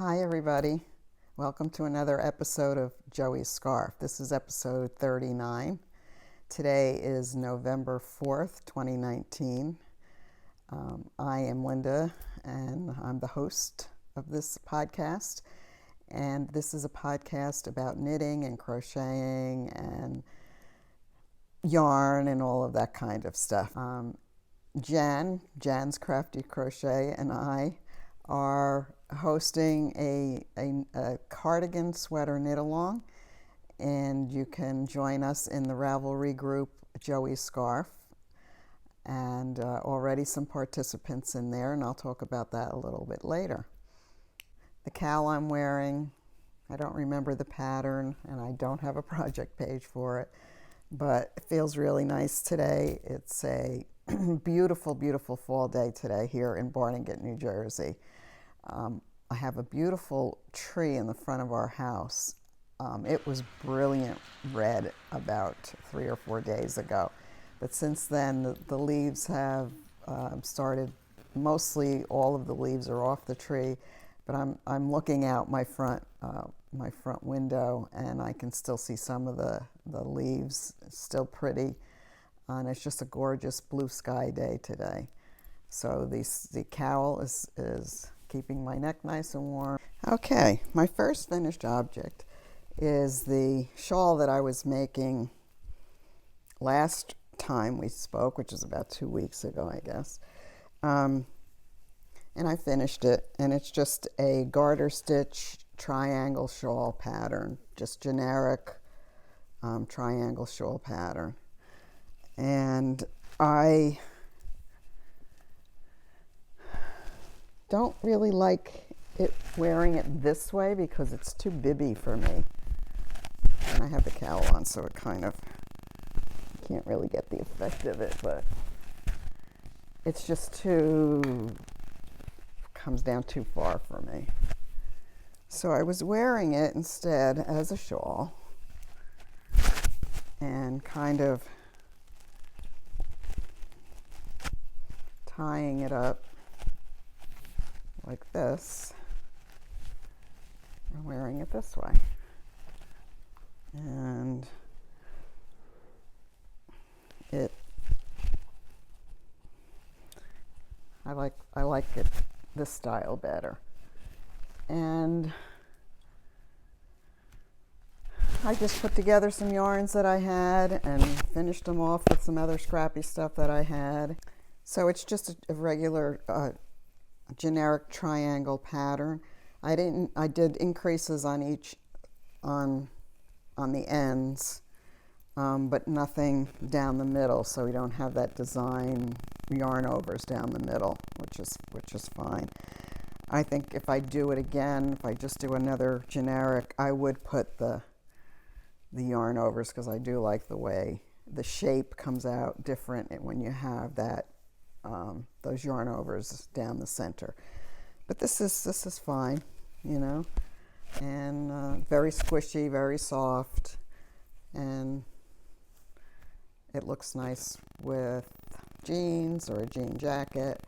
Hi everybody, welcome to another episode of Joey's Scarf. This is episode 39. Today is November 4th, 2019. I am Lynda and I'm the host of this podcast. And this is a podcast about knitting and crocheting and yarn and all of that kind of stuff. Jan's Crafty Crochet and I are hosting a cardigan sweater knit along, and you can join us in the Ravelry group Joey's Scarf, and already some participants in there, and I'll talk about that a little bit later. The cowl I'm wearing, I don't remember the pattern and I don't have a project page for it, but it feels really nice today. It's a beautiful fall day today here in Barnegat, New Jersey. I have a beautiful tree in the front of our house. It was brilliant red about 3 or 4 days ago, but since then the leaves have started. Mostly all of the leaves are off the tree, but I'm looking out my front window and I can still see some of the leaves. It's still pretty, and it's just a gorgeous blue sky day today. So the cowl is keeping my neck nice and warm. Okay, my first finished object is the shawl that I was making last time we spoke, which is about 2 weeks ago, I guess. And I finished it, and it's just a garter stitch triangle shawl pattern, just generic triangle shawl pattern. And I don't really like it wearing it this way because it's too bibby for me. And I have the cowl on, so it kind of, I can't really get the effect of it, but it's just comes down too far for me. So I was wearing it instead as a shawl and kind of tying it up like this and wearing it this way. And I like it this style better. And I just put together some yarns that I had and finished them off with some other scrappy stuff that I had. So it's just a regular generic triangle pattern. I did increases on each on the ends, but nothing down the middle, so we don't have that design yarn overs down the middle, which is fine. I think if I do it again, if I just do another generic, I would put the yarn overs, because I do like the way the shape comes out different when you have that those yarn overs down the center. But this is fine, you know, and very squishy, very soft, and it looks nice with jeans or a jean jacket,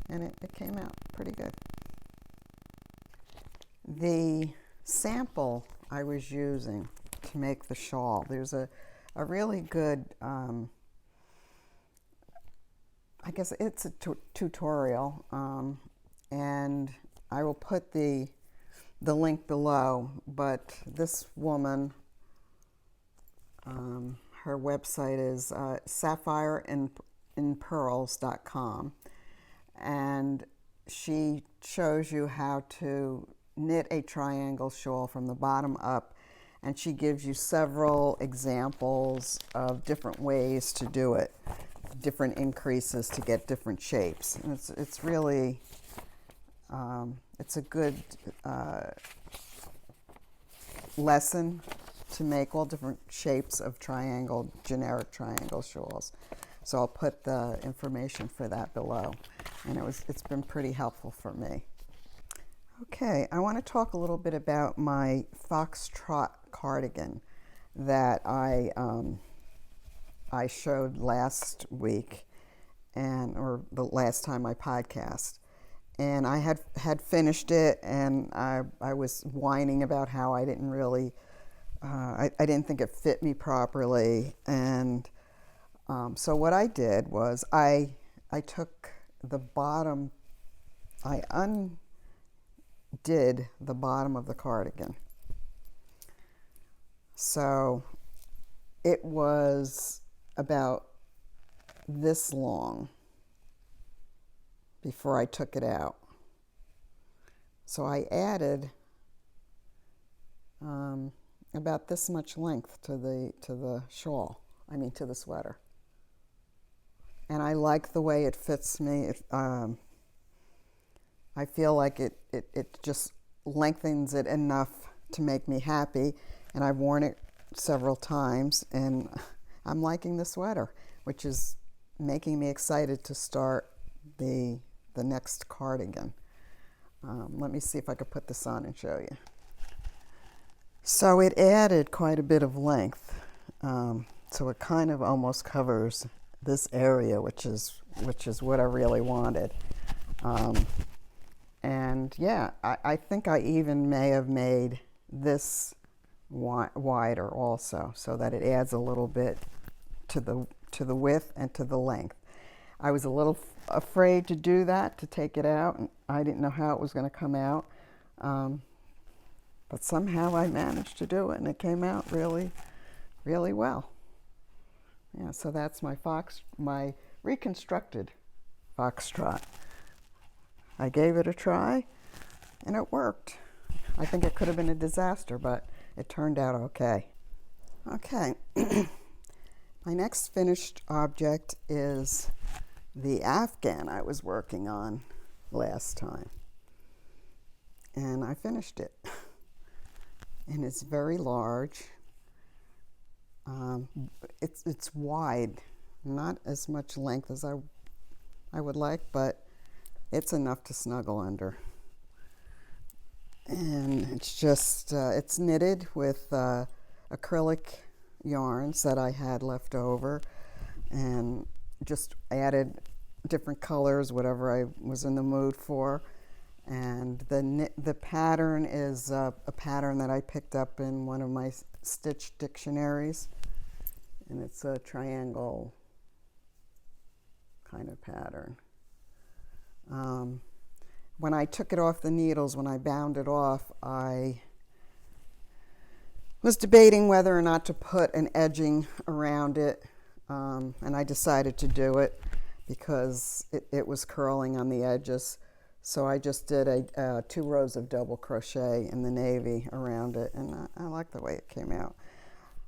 and it came out pretty good. The sample I was using to make the shawl, there's a really good I guess it's a tutorial, and I will put the link below, but this woman, her website is sapphireandpearls.com, and she shows you how to knit a triangle shawl from the bottom up, and she gives you several examples of different ways to do it, different increases to get different shapes. And it's really it's a good lesson to make all different shapes of generic triangle shawls. So I'll put the information for that below, and it's been pretty helpful for me. Okay, I want to talk a little bit about my foxtrot cardigan that I showed last week, or the last time I podcast. and I had finished it, and I was whining about how I didn't really, I didn't think it fit me properly. And so what I did was I took the bottom, I undid the bottom of the cardigan. So it was about this long before I took it out. So I added about this much length to the shawl, to the sweater. And I like the way it fits me. I feel like it just lengthens it enough to make me happy. And I've worn it several times, and I'm liking the sweater, which is making me excited to start the next cardigan. Let me see if I could put this on and show you. So it added quite a bit of length. So it kind of almost covers this area, which is what I really wanted. And yeah, I think I even may have made this wider also, so that it adds a little bit to the width and to the length. I was a little afraid to do that, to take it out, and I didn't know how it was going to come out. But somehow I managed to do it, and it came out really, really well. Yeah, so that's my reconstructed foxtrot. I gave it a try, and it worked. I think it could have been a disaster, but it turned out okay. Okay, my next finished object is the Afghan I was working on last time. And I finished it. And it's very large. It's wide, not as much length as I would like, but it's enough to snuggle under. And it's just, it's knitted with acrylic yarns that I had left over, and just added different colors, whatever I was in the mood for. And the pattern is a pattern that I picked up in one of my stitch dictionaries, and it's a triangle kind of pattern. When I took it off the needles, when I bound it off, I was debating whether or not to put an edging around it, and I decided to do it because it was curling on the edges. So I just did 2 rows of double crochet in the navy around it, and I like the way it came out.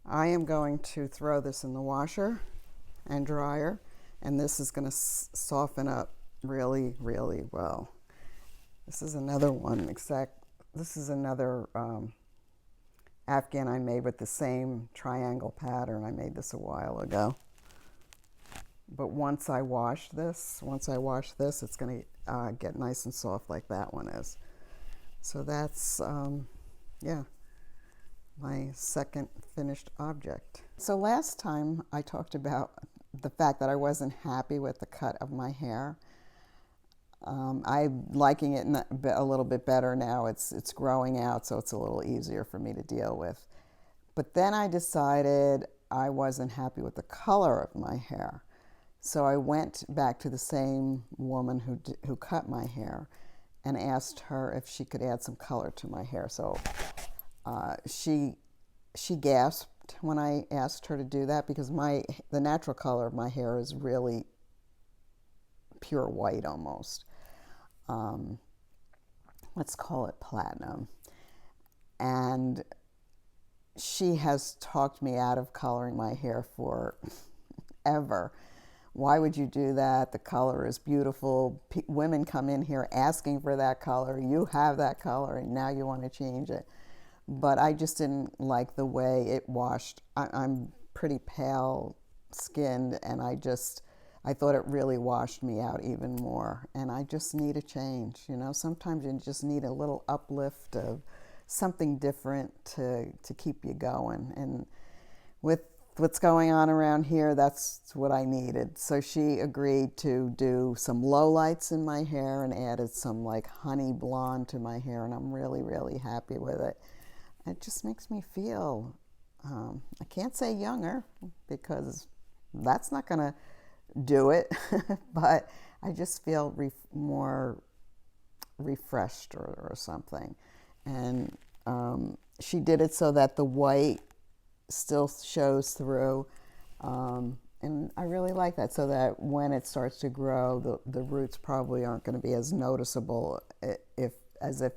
I am going to throw this in the washer and dryer, and this is going to soften up really, really well. This is another one, this is another Afghan I made with the same triangle pattern. I made this a while ago. But once I wash this, it's going to get nice and soft like that one is. So that's, yeah, my second finished object. So last time I talked about the fact that I wasn't happy with the cut of my hair. I'm liking it a little bit better now. It's growing out, so it's a little easier for me to deal with. But then I decided I wasn't happy with the color of my hair. So I went back to the same woman who cut my hair and asked her if she could add some color to my hair. So she gasped when I asked her to do that, because the natural color of my hair is really pure white almost. Let's call it platinum. And she has talked me out of coloring my hair forever. Why would you do that? The color is beautiful. Women come in here asking for that color. You have that color, and now you want to change it. But I just didn't like the way it washed. I'm pretty pale skinned, and I thought it really washed me out even more. And I just need a change. You know, sometimes you just need a little uplift of something different to keep you going. And with what's going on around here, that's what I needed. So she agreed to do some lowlights in my hair and added some like honey blonde to my hair, and I'm really, really happy with it. It just makes me feel, I can't say younger because that's not going to do it, but I just feel more refreshed or something. And she did it so that the white still shows through, and I really like that, so that when it starts to grow, the roots probably aren't going to be as noticeable as if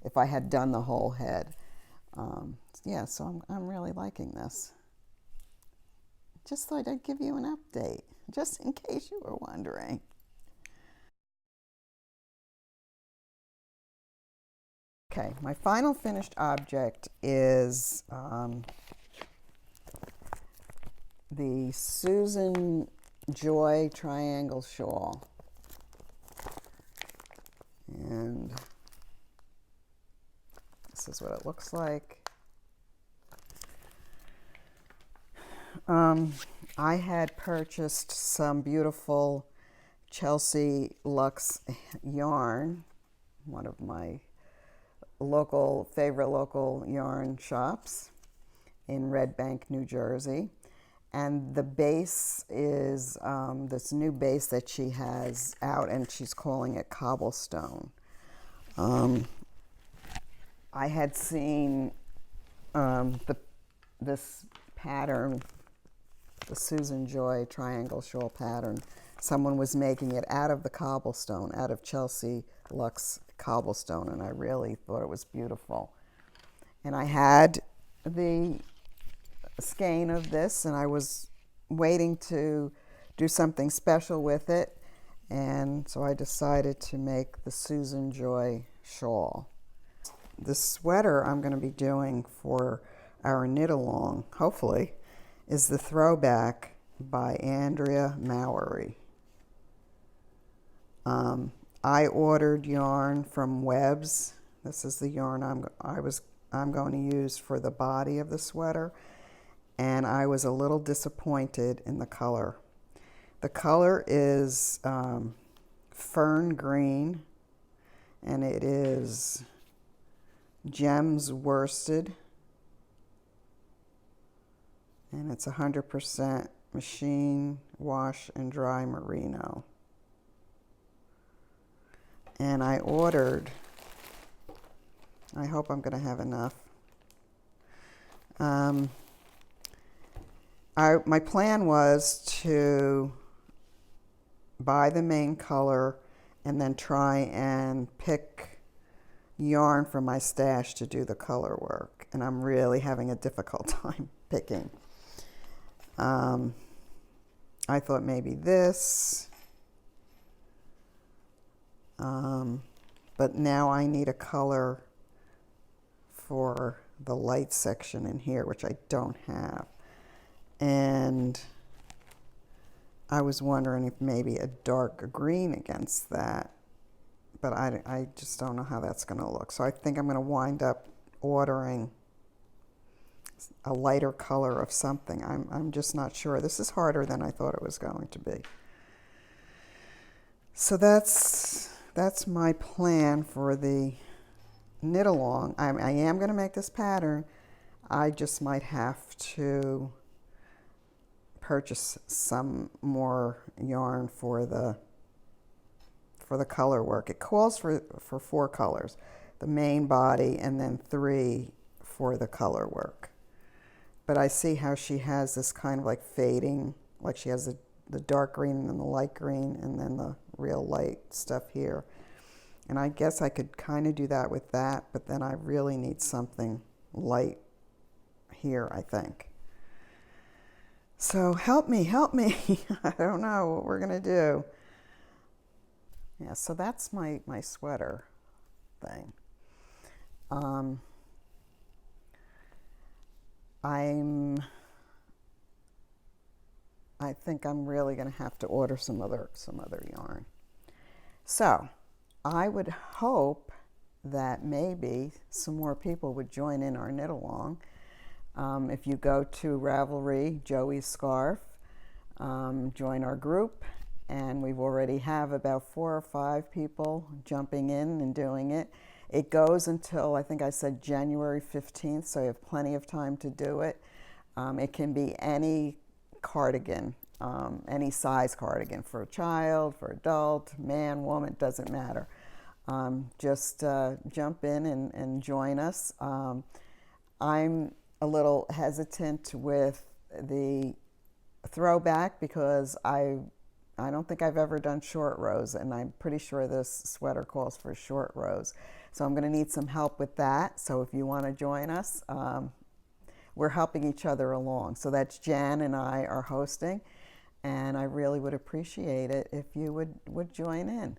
if I had done the whole head. Yeah, so I'm really liking this. Just thought I'd give you an update, just in case you were wondering. Okay, my final finished object is the Susan Joy Triangle Shawl. And this is what it looks like. I had purchased some beautiful Chelsea Luxe yarn, one of my favorite local yarn shops in Red Bank, New Jersey. And the base is this new base that she has out, and she's calling it Cobblestone. I had seen this pattern, the Susan Joy Triangle Shawl pattern. Someone was making it out of the cobblestone, out of Chelsea Luxe cobblestone, and I really thought it was beautiful. And I had the skein of this, and I was waiting to do something special with it, and so I decided to make the Susan Joy shawl. The sweater I'm going to be doing for our knit along, hopefully, is the Throwback by Andrea Mowry. I ordered yarn from Webs. This is the yarn I'm going to use for the body of the sweater, and I was a little disappointed in the color. The color is fern green, and it is gems worsted, and it's 100% machine wash and dry merino. And I ordered, I hope I'm going to have enough. My plan was to buy the main color and then try and pick yarn from my stash to do the color work. And I'm really having a difficult time picking. I thought maybe this. But now I need a color for the light section in here, which I don't have. And I was wondering if maybe a dark green against that, but I just don't know how that's going to look. So I think I'm going to wind up ordering a lighter color of something. I'm just not sure. This is harder than I thought it was going to be. So that's my plan for the knit along. I am going to make this pattern. I just might have to purchase some more yarn for the color work. It calls for 4 colors, the main body and then 3 for the color work. But I see how she has this kind of like fading, like she has the dark green and then the light green and then the real light stuff here. And I guess I could kind of do that with that, but then I really need something light here, I think. So help me. I don't know what we're going to do. Yeah, so that's my sweater thing. I think I'm really going to have to order some other yarn. So I would hope that maybe some more people would join in our knit along. If you go to Ravelry, Joey's Scarf, join our group, and we've already have about 4 or 5 people jumping in and doing it. It goes until, I think I said January 15th, so you have plenty of time to do it. It can be any cardigan, any size cardigan, for a child, for adult, man, woman, doesn't matter. Just jump in and join us. I'm a little hesitant with the throwback because I don't think I've ever done short rows, and I'm pretty sure this sweater calls for short rows. So I'm going to need some help with that. So if you want to join us, we're helping each other along. So that's Jan and I are hosting, and I really would appreciate it if you would join in.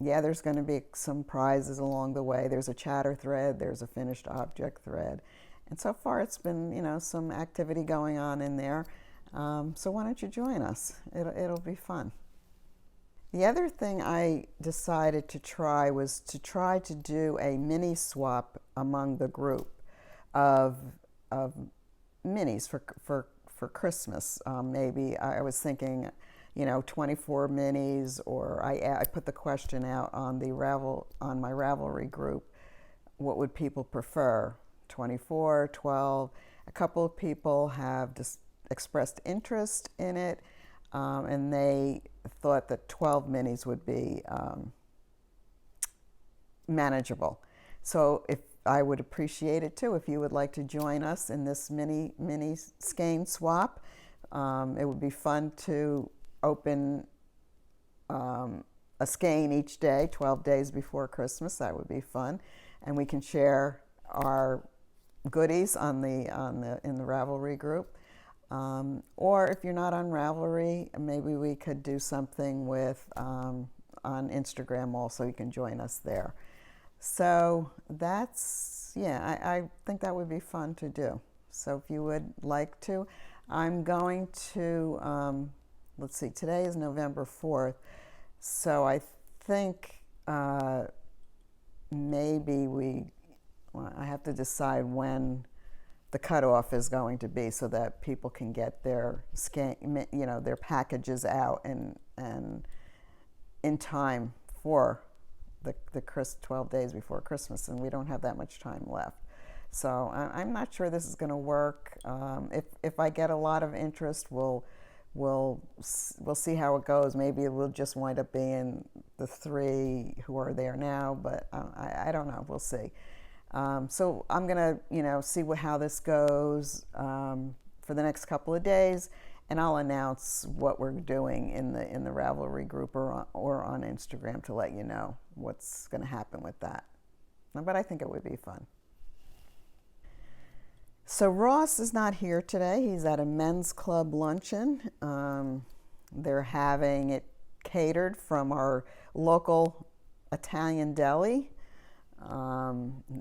Yeah, there's going to be some prizes along the way. There's a chatter thread, there's a finished object thread. And so far it's been, some activity going on in there. So why don't you join us? It'll be fun. The other thing I decided to try was to do a mini swap among the group of minis for Christmas. Maybe I was thinking, 24 minis, or I put the question out on my Ravelry group. What would people prefer? 24, 12. A couple of people have just expressed interest in it, and they thought that 12 minis would be manageable. So I would appreciate it too if you would like to join us in this mini skein swap. It would be fun to open a skein each day, 12 days before Christmas. That would be fun, and we can share our goodies in the Ravelry group. Or if you're not on Ravelry, maybe we could do something with on Instagram also. You can join us there. So that's, I think that would be fun to do. So if you would like to, I'm going to, let's see, today is November 4th. So I think maybe I have to decide when the cutoff is going to be so that people can get their their packages out and in time for the 12 days before Christmas, and we don't have that much time left. So I'm not sure this is going to work. If I get a lot of interest, we'll see how it goes. Maybe it will just wind up being the 3 who are there now, but I don't know. We'll see. So I'm gonna, see how this goes for the next couple of days, and I'll announce what we're doing in the Ravelry group or on Instagram to let you know what's going to happen with that. But I think it would be fun. So Ross is not here today. He's at a men's club luncheon. They're having it catered from our local Italian deli.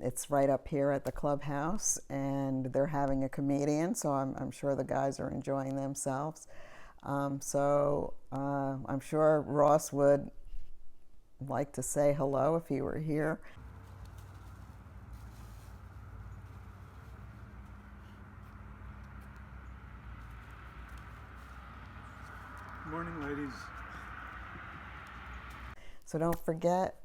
It's right up here at the clubhouse, and they're having a comedian, so I'm sure the guys are enjoying themselves. So I'm sure Ross would like to say hello if he were here. Good morning, ladies. So don't forget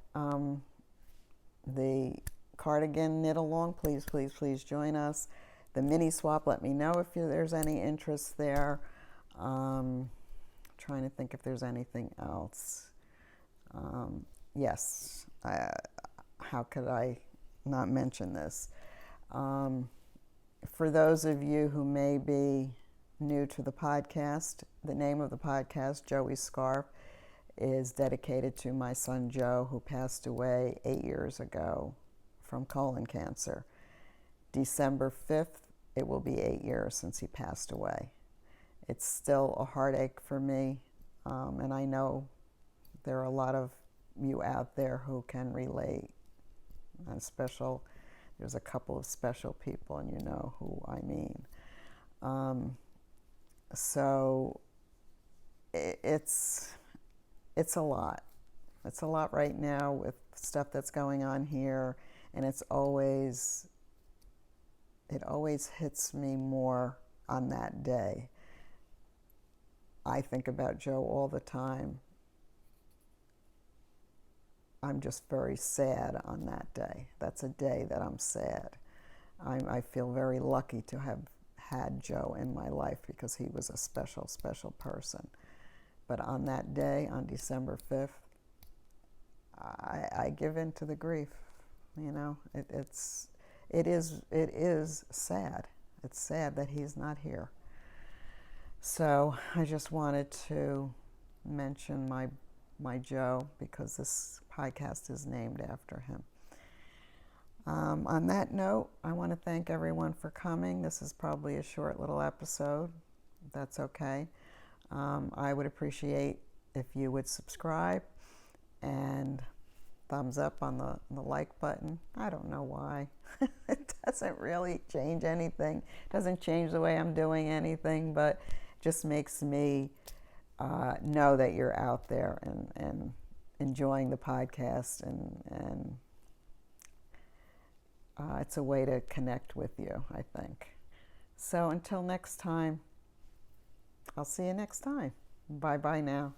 the cardigan knit along. Please join us. The mini swap, let me know if there's any interest there. Trying to think if there's anything else. Yes, how could I not mention this? For those of you who may be new to the podcast, the name of the podcast, Joey's Scarf, is dedicated to my son Joe, who passed away 8 years ago from colon cancer. December 5th, it will be 8 years since he passed away. It's still a heartache for me, and I know there are a lot of you out there who can relate. And there's a couple of special people, and you know who I mean. So it's a lot. It's a lot right now with stuff that's going on here, and it's always it always hits me more on that day. I think about Joe all the time. I'm just very sad on that day. That's a day that I'm sad. I feel very lucky to have had Joe in my life because he was a special, special person. But on that day, on December 5th, I give in to the grief. You know, it is sad. It's sad that he's not here. So I just wanted to mention my Joe because this podcast is named after him. On that note, I want to thank everyone for coming. This is probably a short little episode. That's okay. I would appreciate if you would subscribe and thumbs up on the like button. I don't know why. It doesn't really change anything. It doesn't change the way I'm doing anything, but it just makes me know that you're out there and enjoying the podcast, and it's a way to connect with you, I think. So until next time, I'll see you next time. Bye-bye now.